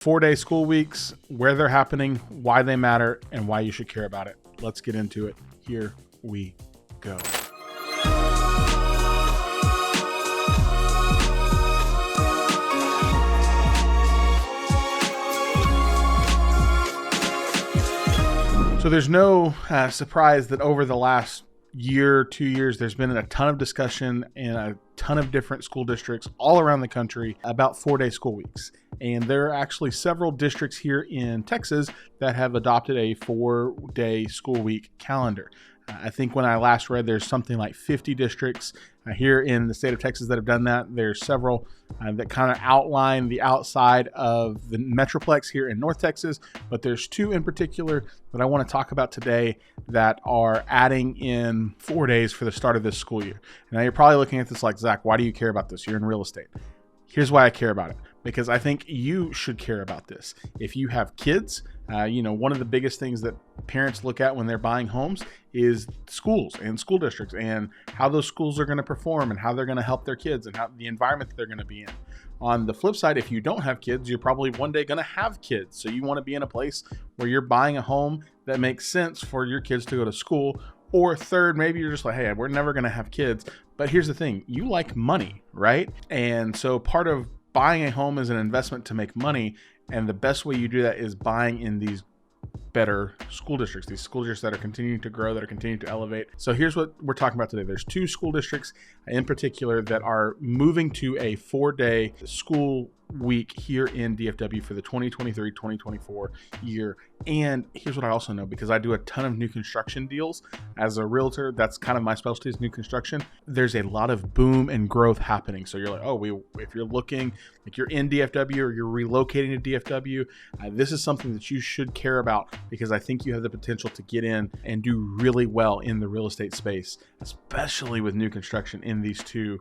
4-day school weeks, where they're happening, why they matter, and why you should care about it. Let's get into it. Here we go. So there's no surprise that over the last year, 2 years, there's been a ton of discussion in a ton of different school districts all around the country about 4-day school weeks. And there are actually several districts here in Texas that have adopted a 4-day school week calendar. I think when I last read, there's something like 50 districts here in the state of Texas that have done that. There's several that kind of outline the outside of the Metroplex here in North Texas, but there's two in particular that I want to talk about today that are adding in 4 days for the start of this school year. Now you're probably looking at this like, Zach, why do you care about this? You're in real estate. Here's why I care about it. Because I think you should care about this. If you have kids, one of the biggest things that parents look at when they're buying homes is schools and school districts and how those schools are going to perform and how they're going to help their kids and how the environment that they're going to be in. On the flip side, if you don't have kids, you're probably one day going to have kids. So you want to be in a place where you're buying a home that makes sense for your kids to go to school. Or third, maybe you're just like, hey, we're never going to have kids. But here's the thing, you like money, right? And so part of buying a home is an investment to make money. And the best way you do that is buying in these better school districts, these school districts that are continuing to grow, that are continuing to elevate. So here's what we're talking about today. There's two school districts in particular that are moving to a 4-day school week here in DFW for the 2023-2024 year. And here's what I also know, because I do a ton of new construction deals as a realtor. That's kind of my specialty, is new construction. There's a lot of boom and growth happening. So you're like, if you're looking, like you're in DFW or you're relocating to DFW, this is something that you should care about, because I think you have the potential to get in and do really well in the real estate space, especially with new construction in these two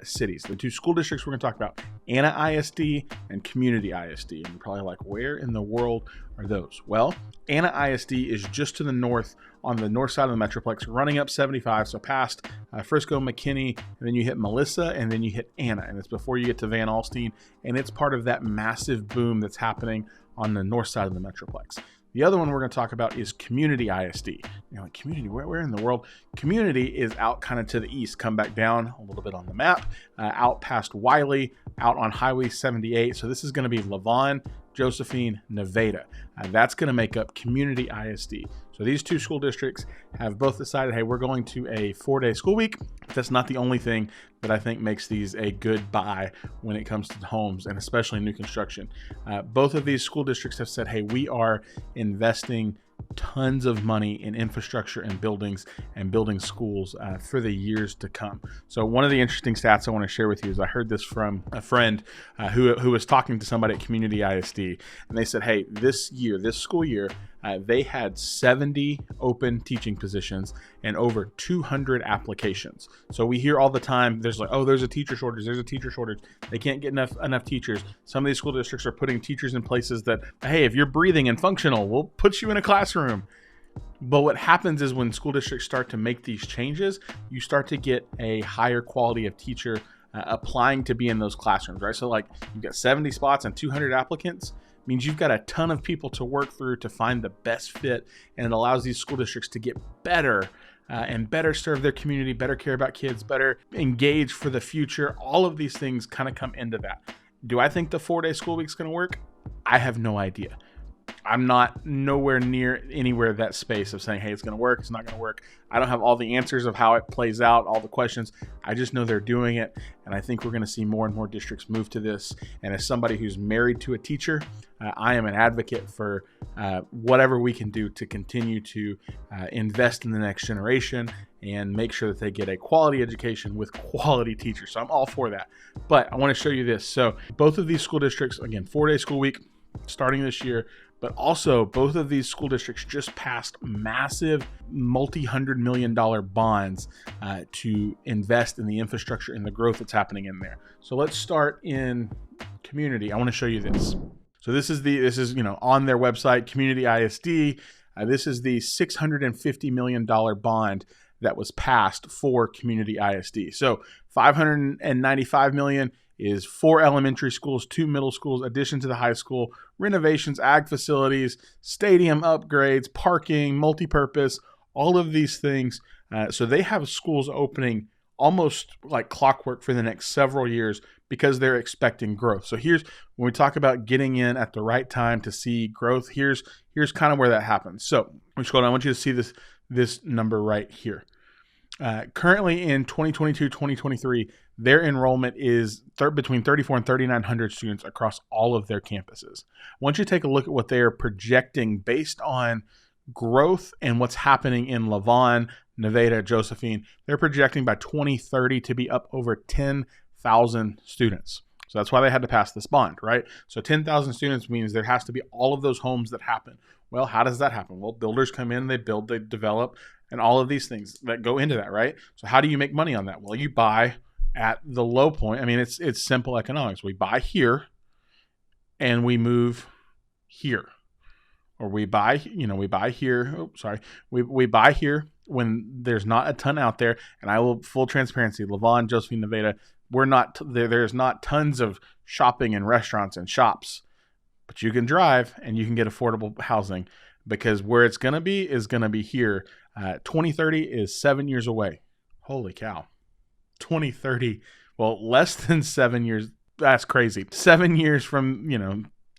cities. The two school districts we're going to talk about, Anna ISD and Community ISD. And you're probably like, where in the world are those? Well, Anna ISD is just to the north, on the north side of the Metroplex, running up 75, so past Frisco, McKinney, and then you hit Melissa, and then you hit Anna, and it's before you get to Van Alstyne, and it's part of that massive boom that's happening on the north side of the Metroplex. The other one we're going to talk about is Community ISD. You're like, Community, where in the world? Community is out kind of to the east. Come back down a little bit on the map, out past Wiley, out on Highway 78. So this is going to be Lavon, Josephine, Nevada. That's going to make up Community ISD. So these two school districts have both decided, hey, we're going to a 4-day school week. That's not the only thing that I think makes these a good buy when it comes to homes, and especially new construction. Both of these school districts have said, hey, we are investing tons of money in infrastructure and buildings and building schools for the years to come. So one of the interesting stats I want to share with you is I heard this from a friend who was talking to somebody at Community ISD, and they said, hey, this school year, they had 70 open teaching positions and over 200 applications. So we hear all the time, there's a teacher shortage. They can't get enough teachers. Some of these school districts are putting teachers in places that, hey, if you're breathing and functional, we'll put you in a classroom. But what happens is when school districts start to make these changes, you start to get a higher quality of teacher applying to be in those classrooms, right? So like you've got 70 spots and 200 applicants, means you've got a ton of people to work through to find the best fit, and it allows these school districts to get better and better serve their community, better care about kids, better engage for the future. All of these things kind of come into that. Do I think the 4-day school week is going to work? I have no idea. I'm not nowhere near anywhere that space of saying, hey, it's going to work, it's not going to work. I don't have all the answers of how it plays out, all the questions. I just know they're doing it, and I think we're going to see more and more districts move to this. And as somebody who's married to a teacher, I am an advocate for whatever we can do to continue to invest in the next generation and make sure that they get a quality education with quality teachers. So I'm all for that. But I want to show you this. So both of these school districts, again, 4-day school week starting this year, but also both of these school districts just passed massive multi-$100 million bonds to invest in the infrastructure and the growth that's happening in there. So let's start in Community. I want to show you this. So this is on their website, Community ISD. This is the $650 million bond that was passed for Community ISD. So $595 million is 4 elementary schools, 2 middle schools, addition to the high school, renovations, ag facilities, stadium upgrades, parking, multipurpose, all of these things. So they have schools opening almost like clockwork for the next several years because they're expecting growth. So here's when we talk about getting in at the right time to see growth. Here's kind of where that happens. So we scroll down. I want you to see this number right here. Currently in 2022-2023, their enrollment is between 3,400 and 3,900 students across all of their campuses. I want you to take a look at what they are projecting based on growth and what's happening in Lavon, Nevada, Josephine. They're projecting by 2030 to be up over 10,000 students. So that's why they had to pass this bond, right? So 10,000 students means there has to be all of those homes that happen. Well, how does that happen? Well, builders come in, they build, they develop, and all of these things that go into that, right? So how do you make money on that? Well, you buy at the low point. I mean, it's simple economics. We buy here and we move here. Or we buy here. We buy here when there's not a ton out there. And I will, full transparency, Lavon, Josephine, Nevada, we're not there. There's not tons of shopping and restaurants and shops, but you can drive and you can get affordable housing because where it's going to be is going to be here. 2030 is 7 years away. Holy cow. 2030. Well, less than 7 years. That's crazy. 7 years from,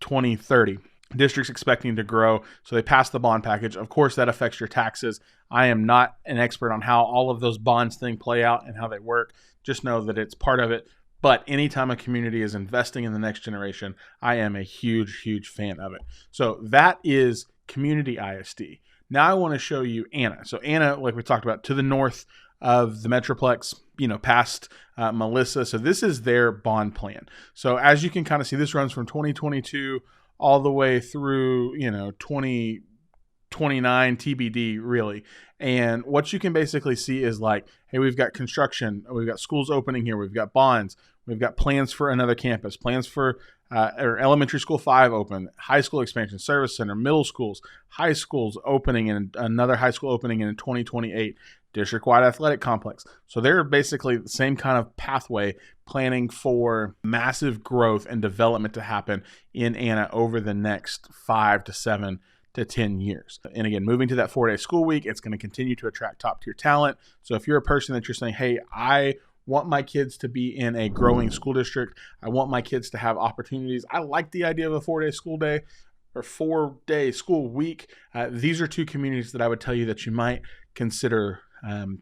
2030. Districts expecting to grow, so they pass the bond package. Of course, that affects your taxes. I am not an expert on how all of those bonds things play out and how they work. Just know that it's part of it. But anytime a community is investing in the next generation, I am a huge, huge fan of it. So that is Community ISD. Now I want to show you Anna. So Anna, like we talked about, to the north of the Metroplex, past Melissa. So this is their bond plan. So as you can kind of see, this runs from 2022 all the way through, 2029 TBD really. And what you can basically see is like, hey, we've got construction, we've got schools opening here, we've got bonds, we've got plans for another campus, plans for or elementary school 5 open, high school expansion, service center, middle schools, high schools opening, and another high school opening in 2028, district-wide athletic complex. So they're basically the same kind of pathway planning for massive growth and development to happen in Anna over the next 5 to 7 to 10 years. And again, moving to that 4-day school week, it's going to continue to attract top-tier talent. So if you're a person that you're saying, hey, I want my kids to be in a growing school district, I want my kids to have opportunities, I like the idea of a 4-day school day or 4-day school week, these are 2 communities that I would tell you that you might consider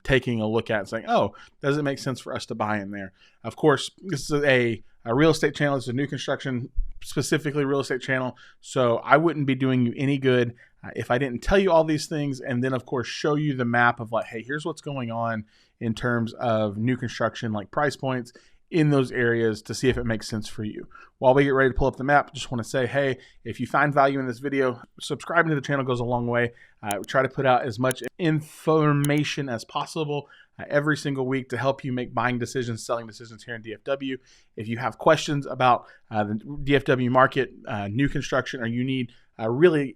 taking a look at and saying, oh, does it make sense for us to buy in there? Of course, this is a real estate channel. It's a new construction, specifically real estate channel. So I wouldn't be doing you any good if I didn't tell you all these things and then, of course, show you the map of like, hey, here's what's going on in terms of new construction, like price points in those areas to see if it makes sense for you. While we get ready to pull up the map, just want to say, hey, if you find value in this video, subscribing to the channel goes a long way. We try to put out as much information as possible every single week to help you make buying decisions, selling decisions here in DFW. If you have questions about the DFW market, new construction, or you need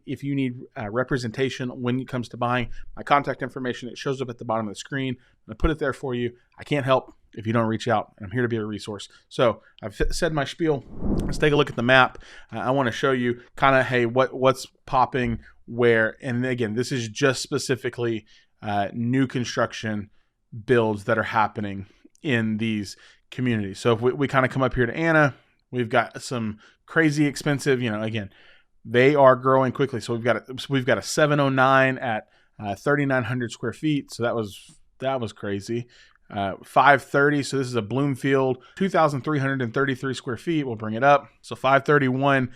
if you need representation when it comes to buying, my contact information, it shows up at the bottom of the screen. I'm going to put it there for you. I can't help if you don't reach out. I'm here to be a resource. So I've said my spiel. Let's take a look at the map. I want to show you kind of, hey, what's popping where. And again, this is just specifically new construction builds that are happening in these communities. So if we kind of come up here to Anna, we've got some crazy expensive, again, they are growing quickly. So we've got a 709 at 3,900 square feet. So that was crazy. 530. So this is a Bloomfield, 2,333 square feet. We'll bring it up. So 531.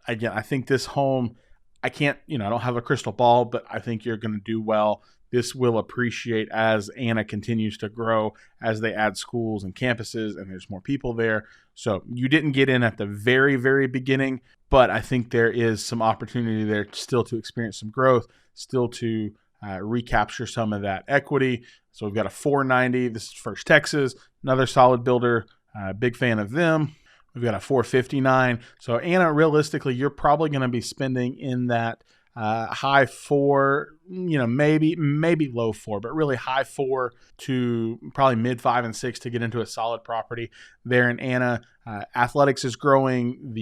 Again, I think this home, I can't, I don't have a crystal ball, but I think you're going to do well. This will appreciate as Anna continues to grow, as they add schools and campuses and there's more people there. So you didn't get in at the very, very beginning, but I think there is some opportunity there still to experience some growth, still to recapture some of that equity. So we've got a 490. This is First Texas, another solid builder. Big fan of them. We've got a 459. So Anna, realistically, you're probably going to be spending in that high 4, maybe low 4, but really high 4 to probably mid 5 and 6 to get into a solid property there in Anna. Athletics is growing.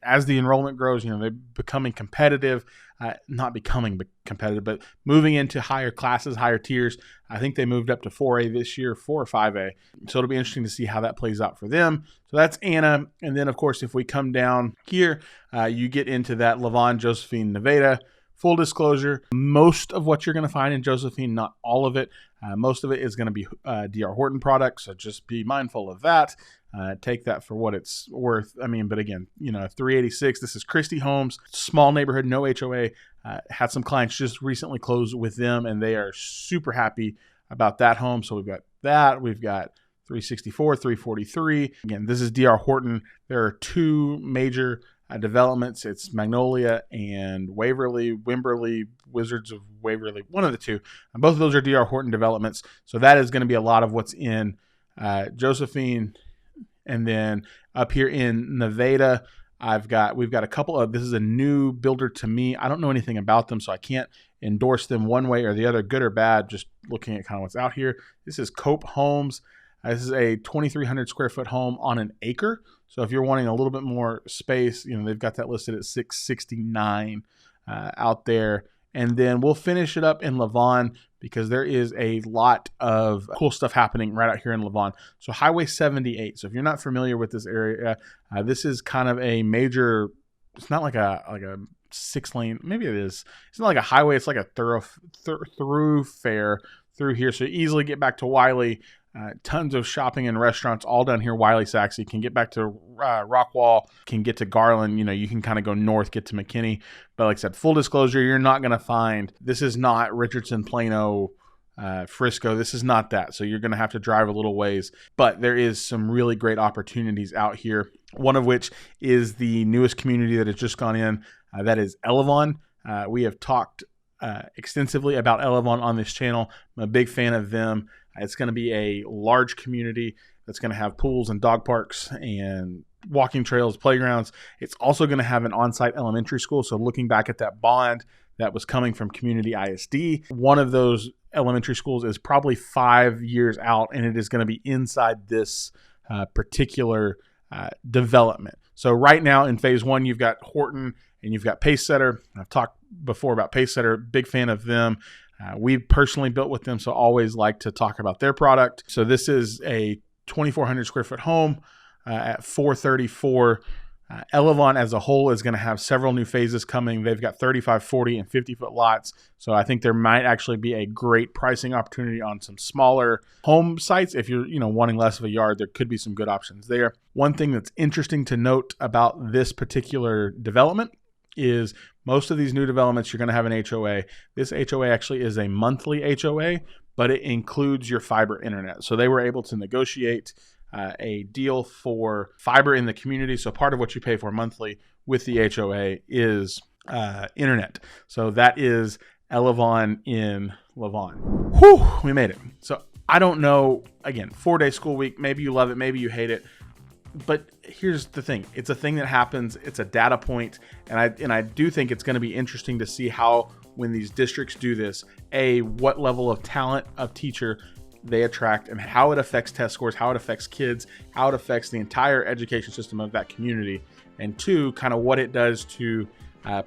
As the enrollment grows, they're becoming competitive. Not becoming competitive, but moving into higher classes, higher tiers. I think they moved up to 4A this year, 4 or 5A. So it'll be interesting to see how that plays out for them. So that's Anna. And then, of course, if we come down here, you get into that Lavon, Josephine, Nevada. Full disclosure, most of what you're going to find in Josephine, not all of it, most of it is going to be D.R. Horton products. So just be mindful of that. Take that for what it's worth. But again, 386, this is Christie Homes, small neighborhood, no HOA. Had some clients just recently close with them, and they are super happy about that home. So we've got that. We've got 364, 343. Again, this is D.R. Horton. There are two major developments. It's Magnolia and Waverly, Wimberley, Wizards of Waverly, one of the two. And both of those are D.R. Horton developments. So that is going to be a lot of what's in Josephine. And then up here in Nevada, we've got a couple of, this is a new builder to me. I don't know anything about them, so I can't endorse them one way or the other, good or bad, just looking at kind of what's out here. This is Cope Homes. This is a 2,300 square foot home on an acre. So if you're wanting a little bit more space, they've got that listed at $669 out there. And then we'll finish it up in Lavon because there is a lot of cool stuff happening right out here in Lavon. So Highway 78. So if you're not familiar with this area, this is kind of a major, it's not like a 6-lane, maybe it is. It's not like a highway. It's like a thoroughfare through here. So you easily get back to Wiley. Tons of shopping and restaurants all down here. Wiley, Saxe, can get back to Rockwall, can get to Garland. You can kind of go north, get to McKinney. But like I said, full disclosure, you're not going to find, this is not Richardson, Plano, Frisco. This is not that. So you're going to have to drive a little ways. But there is some really great opportunities out here. One of which is the newest community that has just gone in. That is Elevon. We have talked extensively about Elevon on this channel. I'm a big fan of them. It's going to be a large community that's going to have pools and dog parks and walking trails, playgrounds. It's also going to have an on-site elementary school. So looking back at that bond that was coming from Community ISD, one of those elementary schools is probably 5 years out, and it is going to be inside this particular development. So right now in phase 1, you've got Horton and you've got Pacesetter. I've talked before about Pacesetter, big fan of them. We personally built with them, so always like to talk about their product. So this is a 2,400 square foot home at 434. Elevon as a whole is going to have several new phases coming. They've got 35, 40, and 50-foot lots. So I think there might actually be a great pricing opportunity on some smaller home sites. If you're wanting less of a yard, there could be some good options there. One thing that's interesting to note about this particular development is most of these new developments, you're going to have an HOA. This HOA actually is a monthly HOA, but it includes your fiber internet. So they were able to negotiate a deal for fiber in the community. So part of what you pay for monthly with the HOA is internet. So that is Elevon in Lavon. Whew, we made it. So I don't know, again, 4-day school week. Maybe you love it, maybe you hate it. But here's the thing. It's a thing that happens. It's a data point. And I do think it's going to be interesting to see how, when these districts do this, what level of talent of teacher they attract and how it affects test scores, how it affects kids, how it affects the entire education system of that community. And 2, kind of what it does to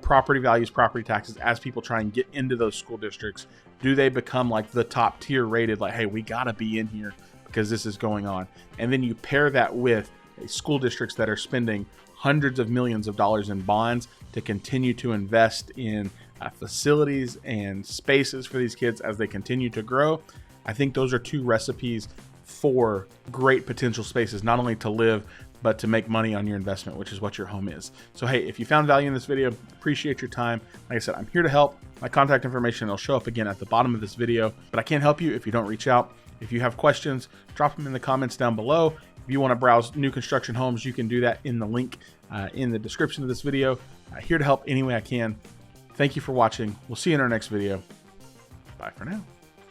property values, property taxes as people try and get into those school districts. Do they become like the top tier rated, like, hey, we got to be in here because this is going on? And then you pair that with school districts that are spending hundreds of millions of dollars in bonds to continue to invest in facilities and spaces for these kids as they continue to grow. I think those are 2 recipes for great potential spaces, not only to live, but to make money on your investment, which is what your home is. So, hey, if you found value in this video, appreciate your time. Like I said, I'm here to help. My contact information will show up again at the bottom of this video, but I can't help you if you don't reach out. If you have questions, drop them in the comments down below. If you want to browse new construction homes, you can do that in the link in the description of this video. Here to help any way I can. Thank you for watching. We'll see you in our next video. Bye for now.